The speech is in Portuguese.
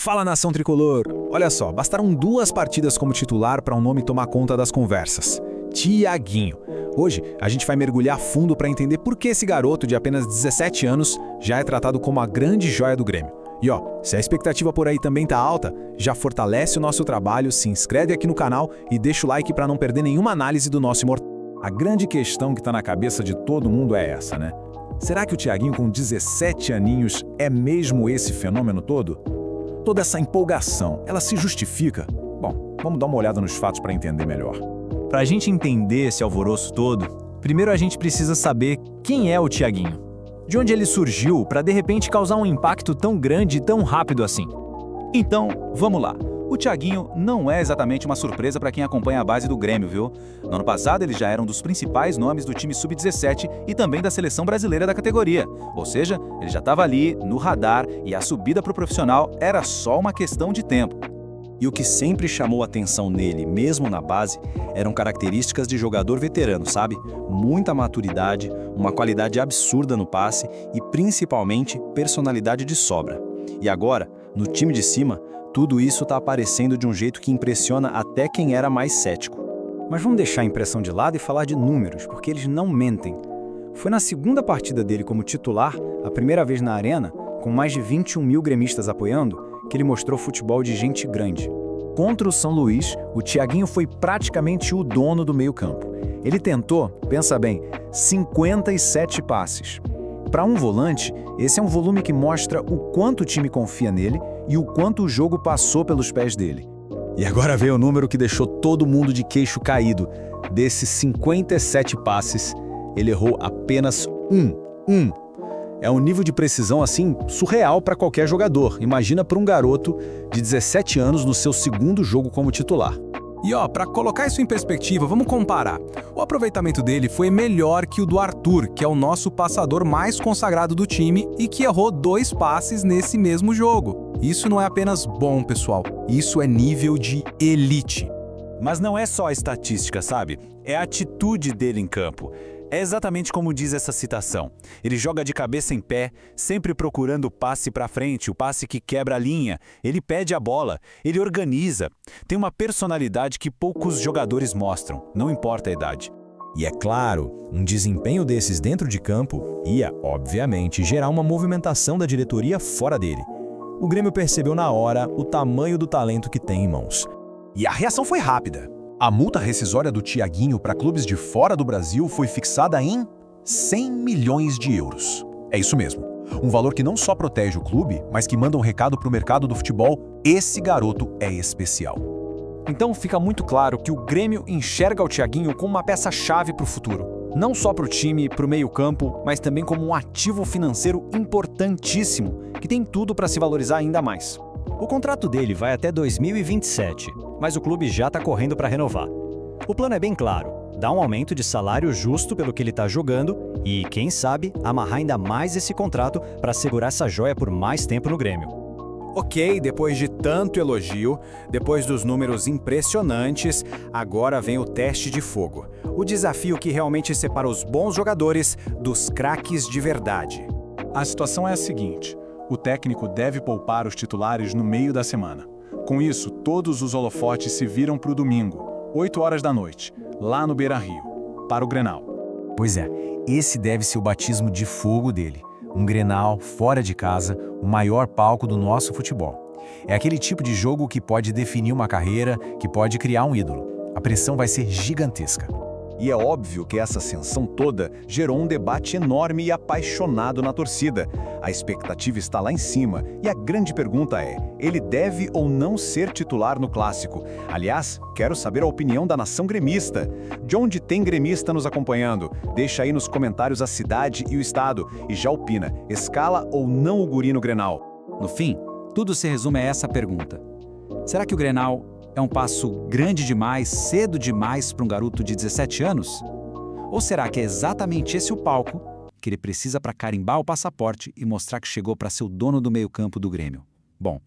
Fala, nação tricolor! Olha só, bastaram 2 partidas como titular para um nome tomar conta das conversas. Thiaguinho. Hoje, a gente vai mergulhar fundo para entender por que esse garoto de apenas 17 anos já é tratado como a grande joia do Grêmio. E ó, se a expectativa por aí também tá alta, já fortalece o nosso trabalho, se inscreve aqui no canal e deixa o like para não perder nenhuma análise do nosso imortal. A grande questão que está na cabeça de todo mundo é essa, né? Será que o Thiaguinho com 17 aninhos é mesmo esse fenômeno todo? Toda essa empolgação, ela se justifica? Bom, vamos dar uma olhada nos fatos para entender melhor. Para a gente entender esse alvoroço todo, primeiro a gente precisa saber quem é o Thiaguinho. De onde ele surgiu para de repente causar um impacto tão grande e tão rápido assim. Então, vamos lá. O Thiaguinho não é exatamente uma surpresa para quem acompanha a base do Grêmio, viu? No ano passado ele já era um dos principais nomes do time sub-17 e também da seleção brasileira da categoria. Ou seja, ele já estava ali, no radar, e a subida para o profissional era só uma questão de tempo. E o que sempre chamou atenção nele, mesmo na base, eram características de jogador veterano, sabe? Muita maturidade, uma qualidade absurda no passe e, principalmente, personalidade de sobra. E agora, no time de cima, tudo isso está aparecendo de um jeito que impressiona até quem era mais cético. Mas vamos deixar a impressão de lado e falar de números, porque eles não mentem. Foi na segunda partida dele como titular, a primeira vez na arena, com mais de 21 mil gremistas apoiando, que ele mostrou futebol de gente grande. Contra o São Luís, o Thiaguinho foi praticamente o dono do meio-campo. Ele tentou, pensa bem, 57 passes. Para um volante, esse é um volume que mostra o quanto o time confia nele e o quanto o jogo passou pelos pés dele. E agora veio o número que deixou todo mundo de queixo caído. Desses 57 passes, ele errou apenas um. É um nível de precisão assim surreal para qualquer jogador. Imagina para um garoto de 17 anos no seu segundo jogo como titular. E ó, para colocar isso em perspectiva, vamos comparar. O aproveitamento dele foi melhor que o do Arthur, que é o nosso passador mais consagrado do time e que errou 2 passes nesse mesmo jogo. Isso não é apenas bom, pessoal. Isso é nível de elite. Mas não é só a estatística, sabe? É a atitude dele em campo. É exatamente como diz essa citação. Ele joga de cabeça em pé, sempre procurando o passe para frente, o passe que quebra a linha. Ele pede a bola, ele organiza. Tem uma personalidade que poucos jogadores mostram, não importa a idade. E é claro, um desempenho desses dentro de campo ia, obviamente, gerar uma movimentação da diretoria fora dele. O Grêmio percebeu na hora o tamanho do talento que tem em mãos. E a reação foi rápida. A multa rescisória do Thiaguinho para clubes de fora do Brasil foi fixada em 100 milhões de euros. É isso mesmo. Um valor que não só protege o clube, mas que manda um recado para o mercado do futebol: esse garoto é especial. Então fica muito claro que o Grêmio enxerga o Thiaguinho como uma peça-chave para o futuro. Não só para o time, para o meio-campo, mas também como um ativo financeiro importantíssimo, que tem tudo para se valorizar ainda mais. O contrato dele vai até 2027, mas o clube já está correndo para renovar. O plano é bem claro, dar um aumento de salário justo pelo que ele está jogando e, quem sabe, amarrar ainda mais esse contrato para segurar essa joia por mais tempo no Grêmio. Ok, depois de tanto elogio, depois dos números impressionantes, agora vem o teste de fogo. O desafio que realmente separa os bons jogadores dos craques de verdade. A situação é a seguinte: o técnico deve poupar os titulares no meio da semana. Com isso, todos os holofotes se viram para o domingo, 8 horas da noite, lá no Beira-Rio, para o Grenal. Pois é, esse deve ser o batismo de fogo dele. Um Grenal, fora de casa, o maior palco do nosso futebol. É aquele tipo de jogo que pode definir uma carreira, que pode criar um ídolo. A pressão vai ser gigantesca. E é óbvio que essa ascensão toda gerou um debate enorme e apaixonado na torcida. A expectativa está lá em cima e a grande pergunta é: ele deve ou não ser titular no Clássico? Aliás, quero saber a opinião da nação gremista. De onde tem gremista nos acompanhando? Deixa aí nos comentários a cidade e o estado e já opina: escala ou não o guri no Grenal? No fim, tudo se resume a essa pergunta. Será que o Grenal é um passo grande demais, cedo demais para um garoto de 17 anos? Ou será que é exatamente esse o palco que ele precisa para carimbar o passaporte e mostrar que chegou para ser o dono do meio-campo do Grêmio? Bom,